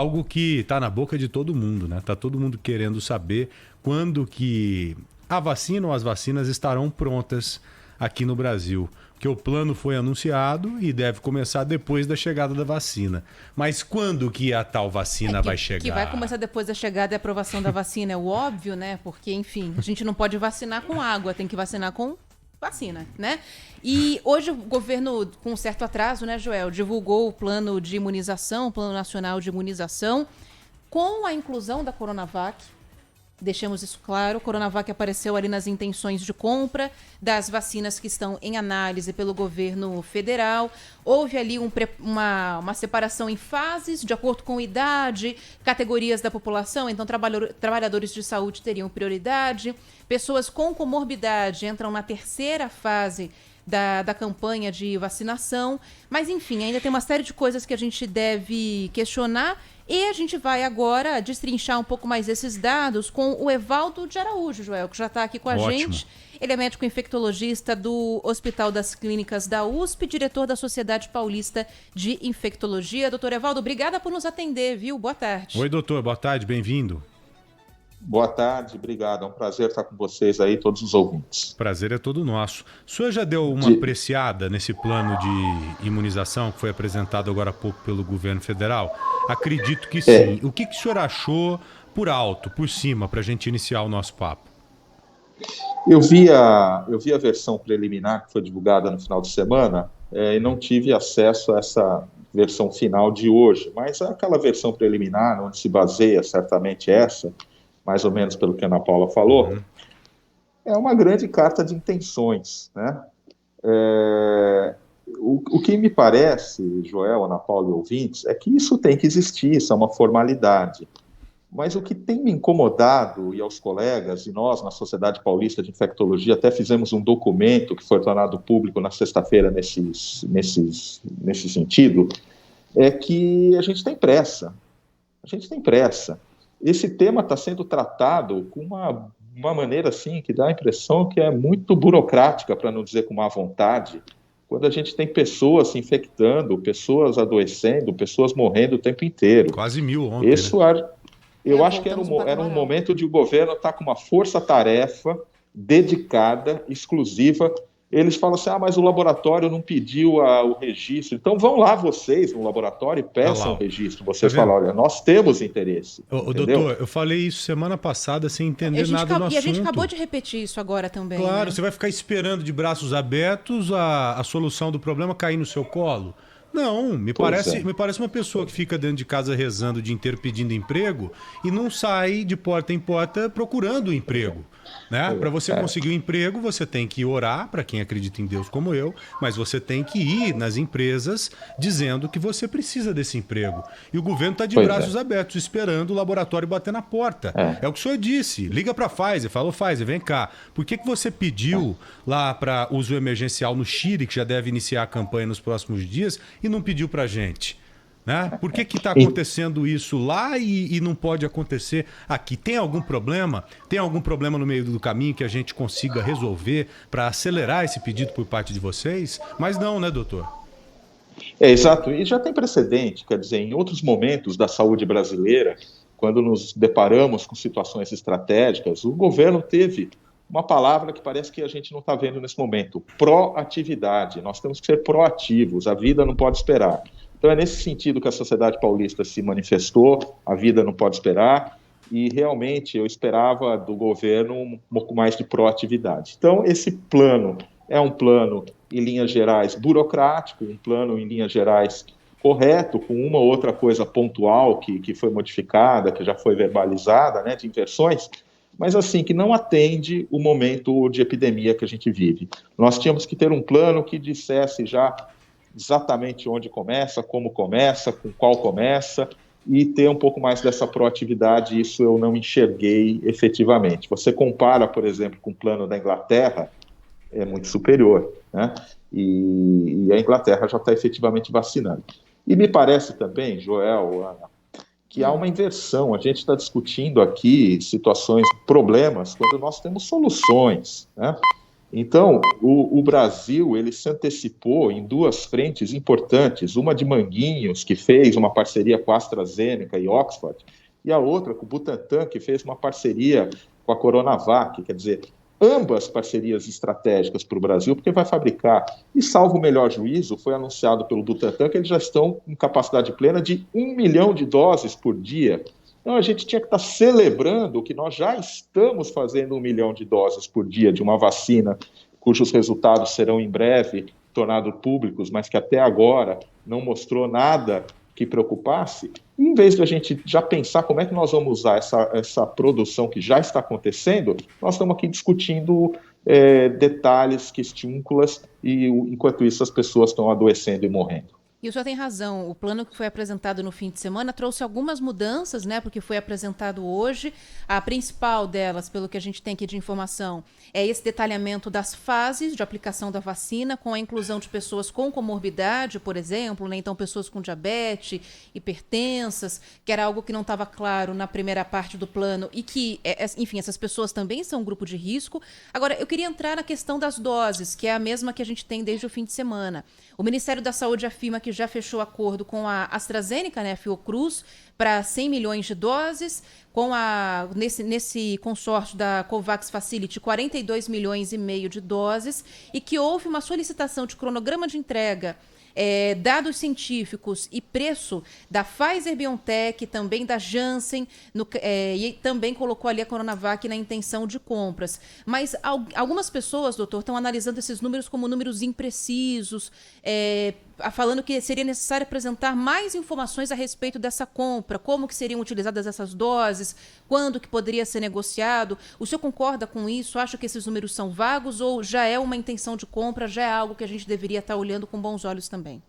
Algo que está na boca de todo mundo, né? Tá todo mundo querendo saber quando que a vacina ou as vacinas estarão prontas aqui no Brasil. Porque o plano foi anunciado e deve começar depois da chegada da vacina. Mas quando que a tal vacina vai chegar? Que vai começar depois da chegada e aprovação da vacina, é o óbvio, né? Porque, enfim, a gente não pode vacinar com água, tem que vacinar com vacina, né? E hoje o governo, com um certo atraso, né, Joel, divulgou o plano de imunização, o Plano Nacional de Imunização, com a inclusão da Coronavac. Deixemos isso claro, a Coronavac apareceu ali nas intenções de compra das vacinas que estão em análise pelo governo federal. Houve ali uma separação em fases, de acordo com idade, categorias da população. Então, trabalhadores de saúde teriam prioridade. Pessoas com comorbidade entram na terceira fase da campanha de vacinação. Mas, enfim, ainda tem uma série de coisas que a gente deve questionar. E a gente vai agora destrinchar um pouco mais esses dados com o Evaldo de Araújo, Joel, que já está aqui com a gente. Ele é médico infectologista do Hospital das Clínicas da USP, diretor da Sociedade Paulista de Infectologia. Doutor Evaldo, obrigada por nos atender, viu? Boa tarde. Oi, doutor. Boa tarde. Bem-vindo. Boa tarde, obrigado. É um prazer estar com vocês aí, todos os ouvintes. Prazer é todo nosso. O senhor já deu uma apreciada nesse plano de imunização que foi apresentado agora há pouco pelo governo federal? Acredito que sim. O que o senhor achou por alto, por cima, para a gente iniciar o nosso papo? Eu vi a versão preliminar que foi divulgada no final de semana e não tive acesso a essa versão final de hoje, mas aquela versão preliminar, onde se baseia certamente essa, mais ou menos pelo que a Ana Paula falou, é uma grande carta de intenções, né? O que me parece, Joel, Ana Paula e ouvintes, é que isso tem que existir, isso é uma formalidade. Mas o que tem me incomodado, e aos colegas, e nós, na Sociedade Paulista de Infectologia, até fizemos um documento que foi tornado público na sexta-feira nesse sentido, é que a gente tem pressa. A gente tem pressa. Esse tema está sendo tratado com uma maneira assim que dá a impressão que é muito burocrática, para não dizer com má vontade, quando a gente tem pessoas se infectando, pessoas adoecendo, pessoas morrendo o tempo inteiro. Quase 1.000 ontem, né? Eu acho que era um momento de o governo estar com uma força-tarefa dedicada, exclusiva. Eles falam assim, mas o laboratório não pediu o registro. Então vão lá vocês no laboratório e peçam o registro. Vocês falam, olha, nós temos interesse. Doutor, eu falei isso semana passada sem entender nada no assunto. E a gente acabou de repetir isso agora também. Claro, né? Você vai ficar esperando de braços abertos a solução do problema cair no seu colo? Não, me parece uma pessoa que fica dentro de casa rezando o dia inteiro pedindo emprego e não sai de porta em porta procurando emprego. Né? Para você conseguir um emprego, você tem que orar, para quem acredita em Deus como eu, mas você tem que ir nas empresas dizendo que você precisa desse emprego. E o governo está de braços abertos, esperando o laboratório bater na porta. É o que o senhor disse. Liga para a Pfizer, fala, Pfizer, vem cá. Por que você pediu lá para uso emergencial no Chile, que já deve iniciar a campanha nos próximos dias, e não pediu para a gente? Né? Por que está acontecendo isso lá e não pode acontecer aqui? Tem algum problema? Tem algum problema no meio do caminho que a gente consiga resolver para acelerar esse pedido por parte de vocês? Mas não, né, doutor? Exato. E já tem precedente, quer dizer, em outros momentos da saúde brasileira, quando nos deparamos com situações estratégicas, o governo teve uma palavra que parece que a gente não está vendo nesse momento, proatividade. Nós temos que ser proativos, a vida não pode esperar. Então é nesse sentido que a Sociedade Paulista se manifestou, a vida não pode esperar, e realmente eu esperava do governo um pouco mais de proatividade. Então esse plano é um plano, em linhas gerais, burocrático, um plano, em linhas gerais, correto, com uma ou outra coisa pontual que foi modificada, que já foi verbalizada, né, de inversões, mas assim, que não atende o momento de epidemia que a gente vive. Nós tínhamos que ter um plano que dissesse já exatamente onde começa, como começa, com qual começa, e ter um pouco mais dessa proatividade, isso eu não enxerguei efetivamente. Você compara, por exemplo, com o plano da Inglaterra, é muito superior, né? E a Inglaterra já está efetivamente vacinando. E me parece também, Joel, Ana, que há uma inversão. A gente está discutindo aqui situações, problemas, quando nós temos soluções, né? Então, o Brasil ele se antecipou em duas frentes importantes, uma de Manguinhos, que fez uma parceria com a AstraZeneca e Oxford, e a outra com o Butantan, que fez uma parceria com a Coronavac, quer dizer, ambas parcerias estratégicas para o Brasil, porque vai fabricar. E, salvo o melhor juízo, foi anunciado pelo Butantan que eles já estão com capacidade plena de 1 milhão de doses por dia. Então, a gente tinha que estar celebrando que nós já estamos fazendo 1 milhão de doses por dia de uma vacina cujos resultados serão em breve tornados públicos, mas que até agora não mostrou nada que preocupasse. E, em vez de a gente já pensar como é que nós vamos usar essa produção que já está acontecendo, nós estamos aqui discutindo detalhes, questúnculas, e enquanto isso as pessoas estão adoecendo e morrendo. E o senhor tem razão, o plano que foi apresentado no fim de semana trouxe algumas mudanças, né, porque foi apresentado hoje. A principal delas, pelo que a gente tem aqui de informação, é esse detalhamento das fases de aplicação da vacina, com a inclusão de pessoas com comorbidade, por exemplo, né, então pessoas com diabetes, hipertensas, que era algo que não estava claro na primeira parte do plano e que, enfim, essas pessoas também são um grupo de risco. Agora, eu queria entrar na questão das doses, que é a mesma que a gente tem desde o fim de semana. O Ministério da Saúde afirma que já fechou acordo com a AstraZeneca, né, a Fiocruz, para 100 milhões de doses, com nesse consórcio da COVAX Facility, 42 milhões e meio de doses, e que houve uma solicitação de cronograma de entrega, dados científicos e preço da Pfizer-BioNTech, também da Janssen, e também colocou ali a Coronavac na intenção de compras. Mas algumas pessoas, doutor, estão analisando esses números como números imprecisos, falando que seria necessário apresentar mais informações a respeito dessa compra, como que seriam utilizadas essas doses, quando que poderia ser negociado. O senhor concorda com isso? Acha que esses números são vagos ou já é uma intenção de compra, já é algo que a gente deveria estar olhando com bons olhos também?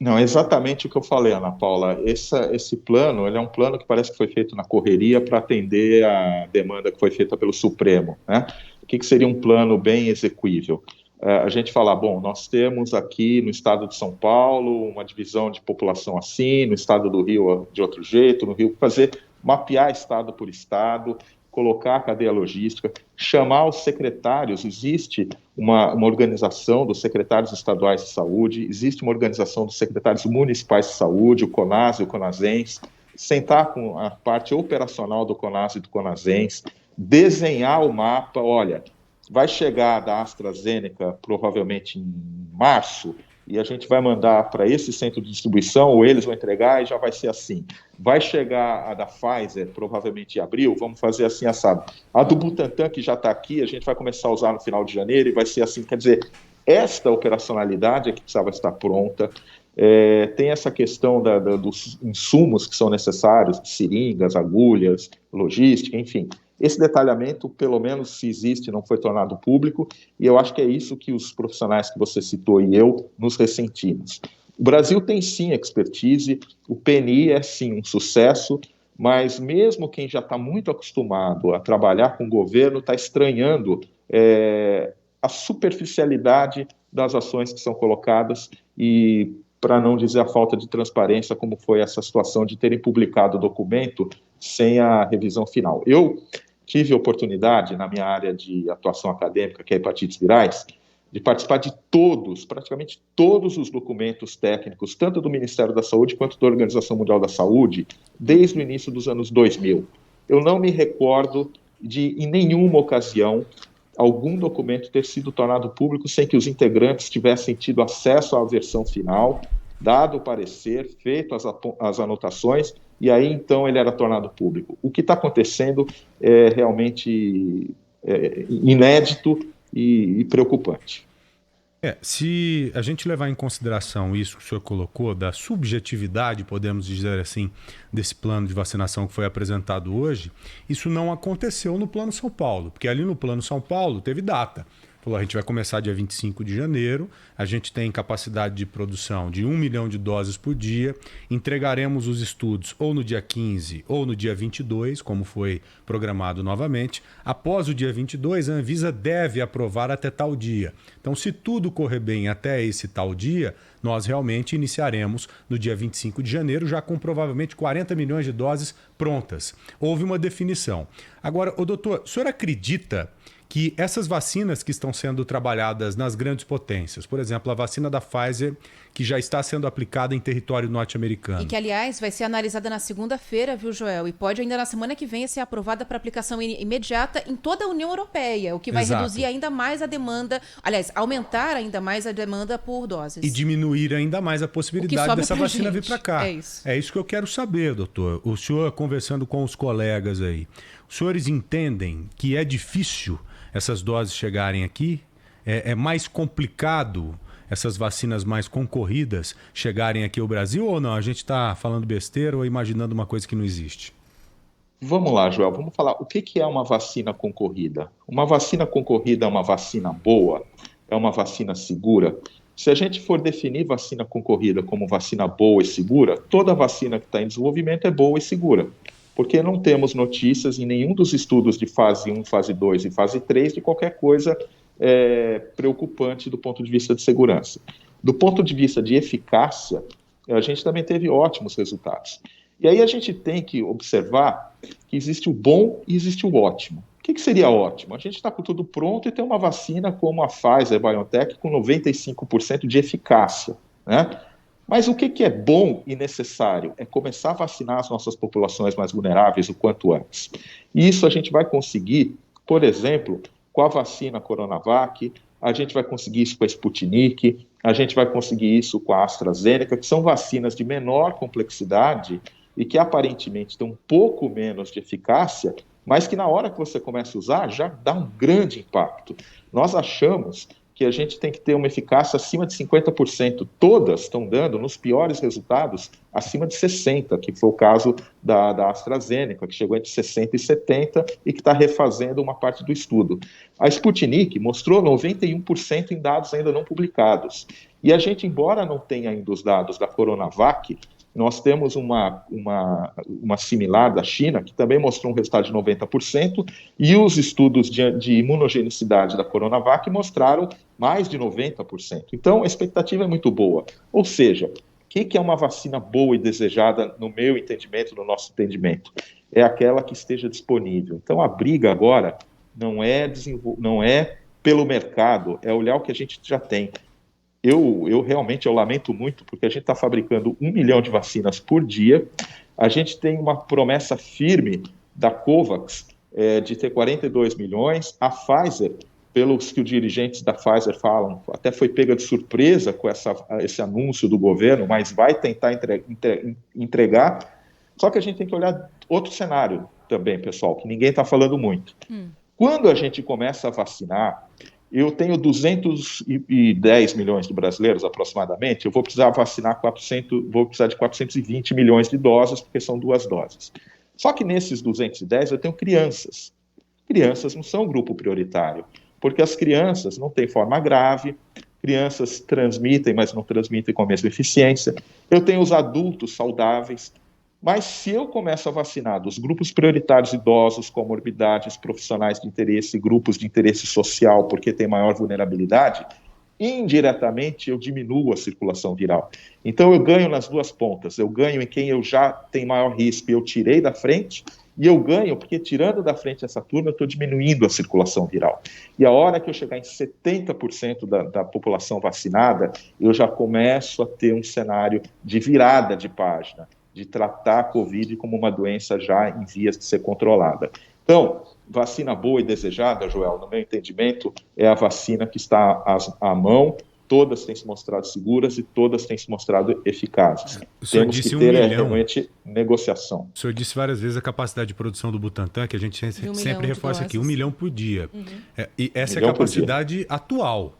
Não, é exatamente o que eu falei, Ana Paula. Esse plano, ele é um plano que parece que foi feito na correria para atender a demanda que foi feita pelo Supremo, né? O que seria um plano bem execuível? A gente fala, bom, nós temos aqui no estado de São Paulo uma divisão de população assim, no estado do Rio de outro jeito, no Rio, mapear estado por estado, colocar a cadeia logística, chamar os secretários. Existe uma organização dos secretários estaduais de saúde, existe uma organização dos secretários municipais de saúde, o CONAS e o CONASENS, sentar com a parte operacional do CONAS e do CONASENS, desenhar o mapa. Olha, vai chegar da AstraZeneca provavelmente em março, e a gente vai mandar para esse centro de distribuição, ou eles vão entregar, e já vai ser assim. Vai chegar a da Pfizer, provavelmente em abril, vamos fazer assim, assado. A do Butantan, que já está aqui, a gente vai começar a usar no final de janeiro, e vai ser assim. Quer dizer, esta operacionalidade é que precisava estar pronta. Tem essa questão dos insumos que são necessários, seringas, agulhas, logística, enfim. Esse detalhamento, pelo menos se existe, não foi tornado público, e eu acho que é isso que os profissionais que você citou e eu nos ressentimos. O Brasil tem sim expertise, o PNI é sim um sucesso, mas mesmo quem já está muito acostumado a trabalhar com o governo está estranhando a superficialidade das ações que são colocadas e, para não dizer a falta de transparência, como foi essa situação de terem publicado o documento sem a revisão final. Eu tive a oportunidade, na minha área de atuação acadêmica, que é hepatites virais, de participar de praticamente todos os documentos técnicos, tanto do Ministério da Saúde quanto da Organização Mundial da Saúde, desde o início dos anos 2000. Eu não me recordo de, em nenhuma ocasião, algum documento ter sido tornado público sem que os integrantes tivessem tido acesso à versão final, dado o parecer, feito as anotações, e aí então ele era tornado público. O que está acontecendo é realmente inédito e preocupante. Se a gente levar em consideração isso que o senhor colocou, da subjetividade, podemos dizer assim, desse plano de vacinação que foi apresentado hoje, isso não aconteceu no Plano São Paulo, porque ali no Plano São Paulo teve data. Falou, a gente vai começar dia 25 de janeiro, a gente tem capacidade de produção de 1 milhão de doses por dia, entregaremos os estudos ou no dia 15 ou no dia 22, como foi programado novamente. Após o dia 22, a Anvisa deve aprovar até tal dia. Então, se tudo correr bem até esse tal dia, nós realmente iniciaremos no dia 25 de janeiro, já com provavelmente 40 milhões de doses prontas. Houve uma definição. Agora, doutor, o senhor acredita que essas vacinas que estão sendo trabalhadas nas grandes potências, por exemplo, a vacina da Pfizer, que já está sendo aplicada em território norte-americano. E que, aliás, vai ser analisada na segunda-feira, viu, Joel? E pode ainda na semana que vem ser aprovada para aplicação imediata em toda a União Europeia, o que vai reduzir ainda mais a demanda, aliás, aumentar ainda mais a demanda por doses. E diminuir ainda mais a possibilidade dessa vacina vir para cá. É isso que eu quero saber, doutor. O senhor conversando com os colegas aí, os senhores entendem que é difícil essas doses chegarem aqui? É mais complicado essas vacinas mais concorridas chegarem aqui ao Brasil ou não? A gente está falando besteira ou imaginando uma coisa que não existe? Vamos lá, Joel, vamos falar o que é uma vacina concorrida. Uma vacina concorrida é uma vacina boa? É uma vacina segura? Se a gente for definir vacina concorrida como vacina boa e segura, toda vacina que está em desenvolvimento é boa e segura. Porque não temos notícias em nenhum dos estudos de fase 1, fase 2 e fase 3 de qualquer coisa preocupante do ponto de vista de segurança. Do ponto de vista de eficácia, a gente também teve ótimos resultados. E aí a gente tem que observar que existe o bom e existe o ótimo. O que seria ótimo? A gente está com tudo pronto e tem uma vacina como a Pfizer-BioNTech com 95% de eficácia, né? Mas o que é bom e necessário? É começar a vacinar as nossas populações mais vulneráveis o quanto antes. E isso a gente vai conseguir, por exemplo, com a vacina Coronavac, a gente vai conseguir isso com a Sputnik, a gente vai conseguir isso com a AstraZeneca, que são vacinas de menor complexidade e que aparentemente têm um pouco menos de eficácia, mas que na hora que você começa a usar já dá um grande impacto. Nós achamos que a gente tem que ter uma eficácia acima de 50%. Todas estão dando, nos piores resultados, acima de 60%, que foi o caso da AstraZeneca, que chegou entre 60% e 70% e que está refazendo uma parte do estudo. A Sputnik mostrou 91% em dados ainda não publicados. E a gente, embora não tenha ainda os dados da Coronavac, nós temos uma similar da China, que também mostrou um resultado de 90%, e os estudos de imunogenicidade da Coronavac mostraram mais de 90%. Então, a expectativa é muito boa. Ou seja, o que é uma vacina boa e desejada, no meu entendimento, no nosso entendimento? É aquela que esteja disponível. Então, a briga agora não é pelo mercado, é olhar o que a gente já tem. Eu realmente lamento muito, porque a gente está fabricando 1 milhão de vacinas por dia, a gente tem uma promessa firme da COVAX de ter 42 milhões, a Pfizer, pelos que os dirigentes da Pfizer falam, até foi pega de surpresa com esse anúncio do governo, mas vai tentar entregar, só que a gente tem que olhar outro cenário também, pessoal, que ninguém está falando muito. Quando a gente começa a vacinar, eu tenho 210 milhões de brasileiros, aproximadamente, eu vou precisar vacinar vou precisar de 420 milhões de doses, porque são 2 doses. Só que nesses 210 eu tenho crianças. Crianças não são grupo prioritário, porque as crianças não têm forma grave, crianças transmitem, mas não transmitem com a mesma eficiência. Eu tenho os adultos saudáveis. Mas se eu começo a vacinar dos grupos prioritários idosos, comorbidades, profissionais de interesse, grupos de interesse social, porque tem maior vulnerabilidade, indiretamente eu diminuo a circulação viral. Então eu ganho nas duas pontas. Eu ganho em quem eu já tenho maior risco e eu tirei da frente, e eu ganho porque tirando da frente essa turma eu estou diminuindo a circulação viral. E a hora que eu chegar em 70% da população vacinada, eu já começo a ter um cenário de virada de página, de tratar a Covid como uma doença já em vias de ser controlada. Então, vacina boa e desejada, Joel, no meu entendimento, é a vacina que está à mão, todas têm se mostrado seguras e todas têm se mostrado eficazes. Temos que ter realmente negociação. O senhor disse várias vezes a capacidade de produção do Butantan, que a gente sempre reforça aqui, 1 milhão por dia. E essa é a capacidade atual.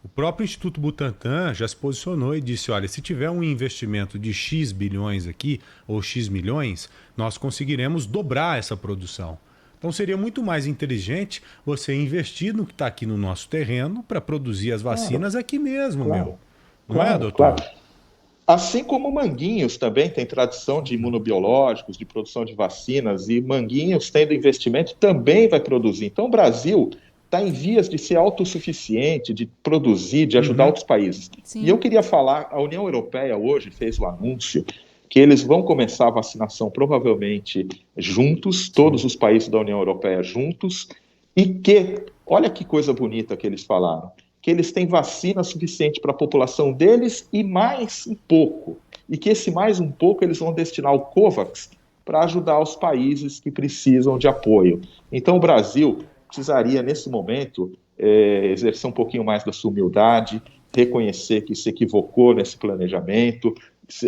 O próprio Instituto Butantan já se posicionou e disse, olha, se tiver um investimento de X bilhões aqui, ou X milhões, nós conseguiremos dobrar essa produção. Então seria muito mais inteligente você investir no que está aqui no nosso terreno para produzir as vacinas aqui mesmo, Não é, doutor? Claro. Assim como Manguinhos também tem tradição de imunobiológicos, de produção de vacinas, e Manguinhos, tendo investimento, também vai produzir. Então o Brasil está em vias de ser autossuficiente, de produzir, de ajudar outros países. Sim. E eu queria falar, a União Europeia hoje fez o anúncio que eles vão começar a vacinação provavelmente juntos, todos os países da União Europeia juntos, e que, olha que coisa bonita que eles falaram, que eles têm vacina suficiente para a população deles e mais um pouco, e que esse mais um pouco eles vão destinar ao COVAX para ajudar os países que precisam de apoio. Então o Brasil precisaria, nesse momento, exercer um pouquinho mais da sua humildade, reconhecer que se equivocou nesse planejamento,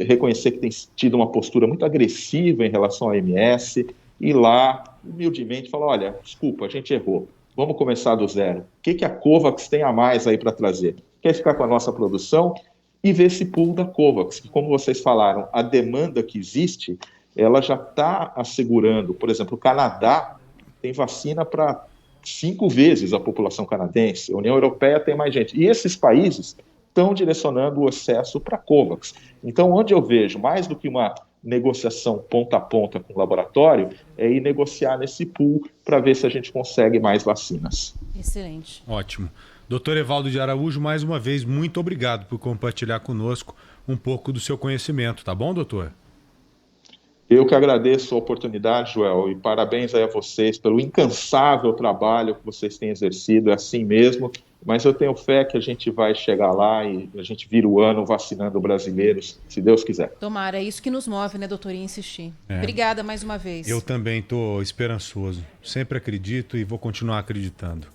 reconhecer que tem tido uma postura muito agressiva em relação à OMS, e lá, humildemente, falar, olha, desculpa, a gente errou, vamos começar do zero. O que a COVAX tem a mais aí para trazer? Quer ficar com a nossa produção e ver esse pool da COVAX, que, como vocês falaram, a demanda que existe, ela já está assegurando, por exemplo, o Canadá tem vacina para 5 vezes a população canadense, a União Europeia tem mais gente. E esses países estão direcionando o acesso para a COVAX. Então, onde eu vejo, mais do que uma negociação ponta a ponta com o laboratório, é ir negociar nesse pool para ver se a gente consegue mais vacinas. Excelente. Ótimo. Doutor Evaldo de Araújo, mais uma vez, muito obrigado por compartilhar conosco um pouco do seu conhecimento, tá bom, doutor? Eu que agradeço a oportunidade, Joel, e parabéns aí a vocês pelo incansável trabalho que vocês têm exercido, é assim mesmo, mas eu tenho fé que a gente vai chegar lá e a gente vira o ano vacinando brasileiros, se Deus quiser. Tomara, é isso que nos move, né, doutor, e insistir. Obrigada mais uma vez. Eu também estou esperançoso, sempre acredito e vou continuar acreditando.